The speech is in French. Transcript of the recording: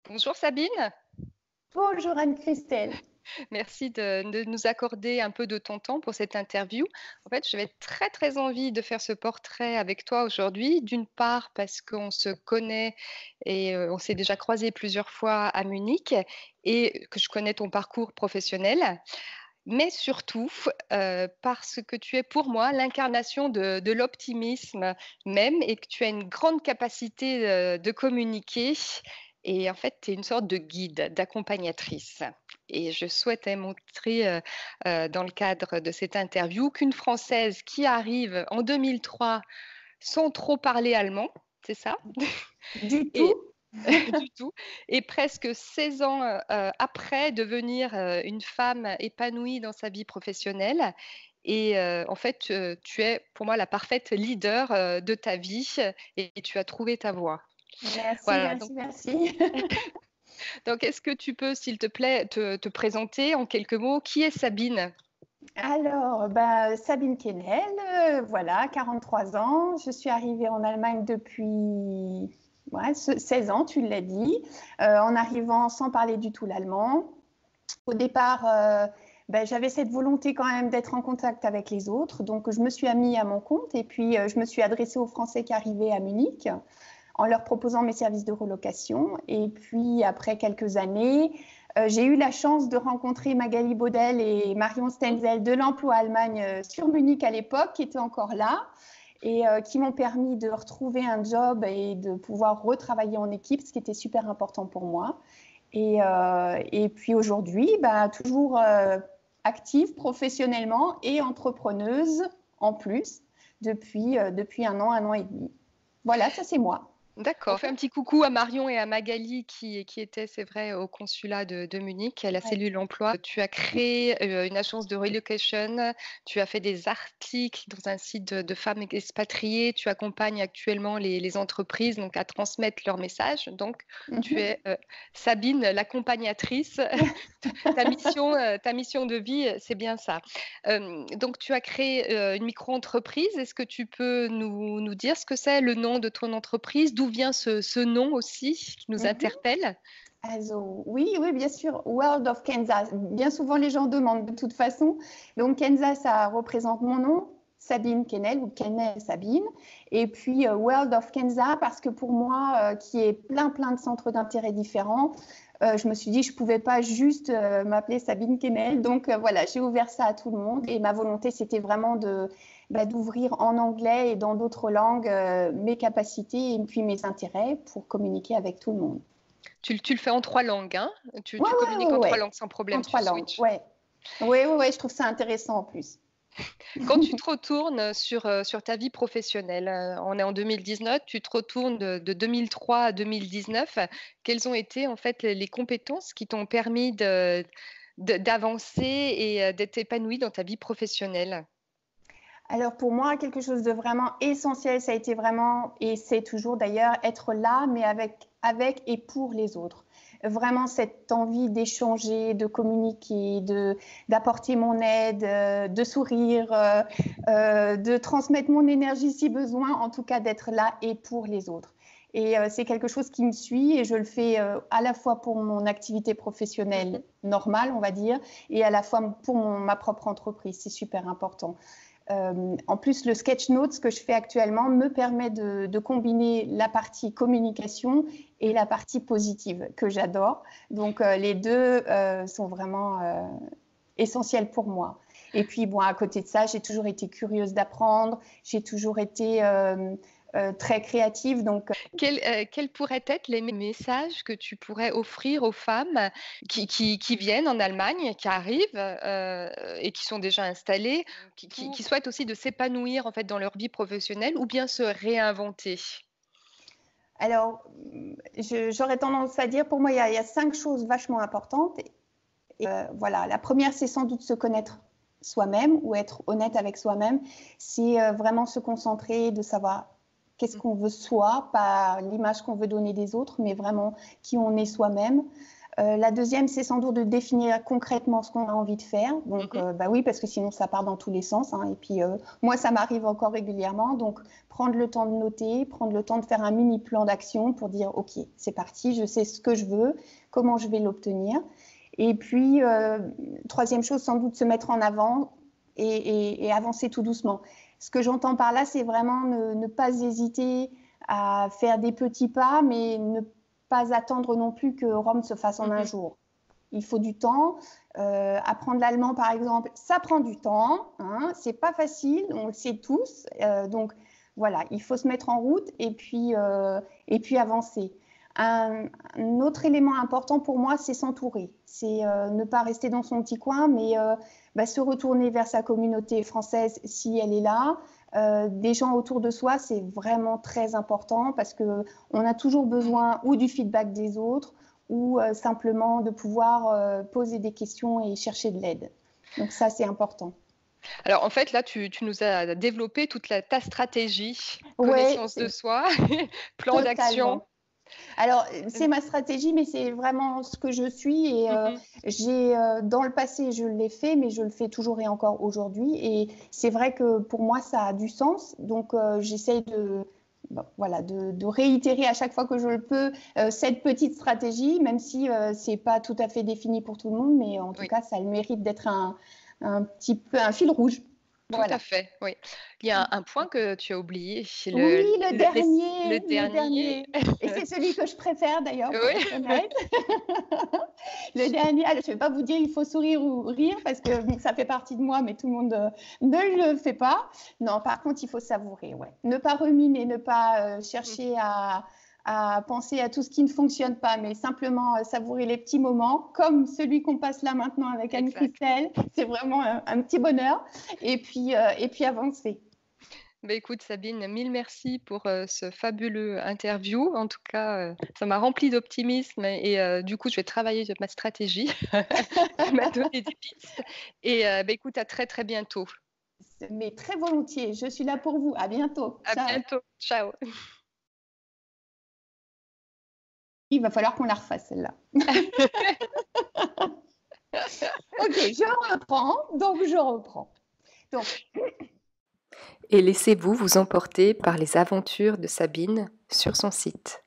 Bonjour Sabine, Bonjour Anne-Christelle. merci de nous accorder un peu de ton temps pour cette interview. En fait, j'avais très très envie de faire ce portrait avec toi aujourd'hui. D'une part parce qu'on se connaît et on s'est déjà croisés plusieurs fois à Munich et que je connais ton parcours professionnel, mais surtout parce que tu es pour moi l'incarnation de l'optimisme même et que tu as une grande capacité de communiquer. Et en fait, tu es une sorte de guide, d'accompagnatrice. Et je souhaitais montrer dans le cadre de cette interview qu'une Française qui arrive en 2003 sans trop parler allemand, c'est ça? Du Et tout? du tout. Et presque 16 ans après, devenir une femme épanouie dans sa vie professionnelle. Et en fait, tu es pour moi la parfaite leader de ta vie et tu as trouvé ta voie. Merci, Voilà. Donc, merci, merci. est-ce que tu peux, s'il te plaît, te présenter en quelques mots? Qui est Sabine? Alors, Sabine Kennel, voilà, 43 ans. Je suis arrivée en Allemagne depuis 16 ans, tu l'as dit, en arrivant sans parler du tout l'allemand. Au départ, j'avais cette volonté quand même d'être en contact avec les autres, donc je me suis mis à mon compte et puis je me suis adressée aux Français qui arrivaient à Munich en leur proposant mes services de relocation. Et puis, après quelques années, j'ai eu la chance de rencontrer Magali Baudel et Marion Stenzel de l'Emploi Allemagne sur Munich à l'époque, qui étaient encore là et qui m'ont permis de retrouver un job et de pouvoir retravailler en équipe, ce qui était super important pour moi. Et puis aujourd'hui, toujours active professionnellement et entrepreneuse en plus depuis un an et demi. Voilà, ça c'est moi. D'accord. On fait un petit coucou à Marion et à Magali qui étaient, c'est vrai, au consulat de Munich, à la Ouais. cellule emploi. Tu as créé une agence de relocation, tu as fait des articles dans un site de femmes expatriées, tu accompagnes actuellement les entreprises donc, à transmettre leur message. Donc, tu Mhm. es Sabine, l'accompagnatrice. Ta mission de vie, c'est bien ça. Donc, tu as créé une micro-entreprise. Est-ce que tu peux nous dire ce que c'est le nom de ton entreprise? D'où vient ce nom aussi qui nous Mhm. interpelle? Also, oui, oui, bien sûr. World of Kansas. Bien souvent, les gens demandent de toute façon. Donc, Kansas, ça représente mon nom, Sabine Kennel ou Kennel Sabine. Et puis, World of Kansas, parce que pour moi, qui est plein de centres d'intérêt différents, je me suis dit, je ne pouvais pas juste m'appeler Sabine Kennel. Donc, voilà, j'ai ouvert ça à tout le monde. Et ma volonté, c'était vraiment d'ouvrir en anglais et dans d'autres langues mes capacités et puis mes intérêts pour communiquer avec tout le monde. Tu le fais en trois langues, hein? Ouais, Tu ouais, communiques ouais, en trois ouais. langues sans En problème, tu 3 langues, switches. ouais. Ouais, ouais, ouais, je trouve ça intéressant en plus. Quand tu te retournes sur ta vie professionnelle, on est en 2019, tu te retournes de 2003 à 2019. Quelles ont été en fait les compétences qui t'ont permis d'avancer et d'être épanouie dans ta vie professionnelle? Alors pour moi, quelque chose de vraiment essentiel, ça a été vraiment, et c'est toujours d'ailleurs, être là, mais avec et pour les autres. Vraiment cette envie d'échanger, de communiquer, d'apporter mon aide, de sourire, de transmettre mon énergie si besoin, en tout cas d'être là et pour les autres. Et c'est quelque chose qui me suit et je le fais à la fois pour mon activité professionnelle Mhm. normale, on va dire, et à la fois pour ma propre entreprise. C'est super important. En plus, le sketch notes que je fais actuellement me permet de combiner la partie communication et la partie positive que j'adore. Donc, les deux sont vraiment essentiels pour moi. Et puis, bon, à côté de ça, j'ai toujours été curieuse d'apprendre. J'ai toujours été très créative. Donc, Quels pourraient être les messages que tu pourrais offrir aux femmes qui viennent en Allemagne, qui arrivent et qui sont déjà installées, qui souhaitent aussi de s'épanouir en fait dans leur vie professionnelle ou bien se réinventer? alors, j'aurais tendance à dire, pour moi, il y a 5 choses vachement importantes. Voilà, la première, c'est sans doute se connaître soi-même ou être honnête avec soi-même. C'est vraiment se concentrer, de savoir qu'est-ce qu'on veut soi, pas l'image qu'on veut donner des autres, mais vraiment qui on est soi-même. La deuxième, c'est sans doute de définir concrètement ce qu'on a envie de faire. Donc, bah oui, parce que sinon, ça part dans tous les sens, hein. Et puis, moi, ça m'arrive encore régulièrement. Donc, prendre le temps de noter, prendre le temps de faire un mini plan d'action pour dire, OK, c'est parti, je sais ce que je veux, comment je vais l'obtenir. Et puis, troisième chose, sans doute se mettre en avant et avancer tout doucement. Ce que j'entends par là, c'est vraiment ne pas hésiter à faire des petits pas, mais ne pas attendre non plus que Rome se fasse en un jour. Il faut du temps. Apprendre l'allemand, par exemple, ça prend du temps. Hein, c'est pas facile, on le sait tous. Donc voilà, il faut se mettre en route et puis avancer. Un autre élément important pour moi, c'est s'entourer. C'est ne pas rester dans son petit coin, mais se retourner vers sa communauté française si elle est là. Des gens autour de soi, c'est vraiment très important parce qu'on a toujours besoin ou du feedback des autres ou simplement de pouvoir poser des questions et chercher de l'aide. Donc ça, c'est important. Alors en fait, là, tu nous as développé toute ta stratégie, Ouais, connaissance de soi, plan d'action. totalement. Alors, c'est ma stratégie, mais c'est vraiment ce que je suis. Et dans le passé, je l'ai fait, mais je le fais toujours et encore aujourd'hui. Et c'est vrai que pour moi, ça a du sens. Donc, j'essaye de réitérer à chaque fois que je le peux cette petite stratégie, même si c'est pas tout à fait défini pour tout le monde. Mais en tout cas, ça a le mérite d'être un petit peu un fil rouge. Tout à fait, oui. Il y a un point que tu as oublié, c'est Oui, le dernier. Et c'est celui que je préfère d'ailleurs, pour Oui. être honnête. Le dernier, je ne vais pas vous dire il faut sourire ou rire parce que ça fait partie de moi, mais tout le monde ne le fait pas. Non, par contre, il faut savourer, ouais. Ne pas ruminer, ne pas chercher à penser à tout ce qui ne fonctionne pas, mais simplement savourer les petits moments, comme celui qu'on passe là maintenant avec Anne-Christelle. C'est vraiment un petit bonheur. Et puis avancer. Bah, écoute Sabine, mille merci pour ce fabuleux interview. En tout cas, ça m'a rempli d'optimisme et du coup, je vais travailler sur ma stratégie. Tu m'as donné des pistes et écoute, à très, très bientôt. Mais très volontiers, je suis là pour vous. À bientôt. À Ciao. bientôt. Ciao. Il va falloir qu'on la refasse celle-là. Ok, je reprends. Et laissez-vous emporter par les aventures de Sabine sur son site.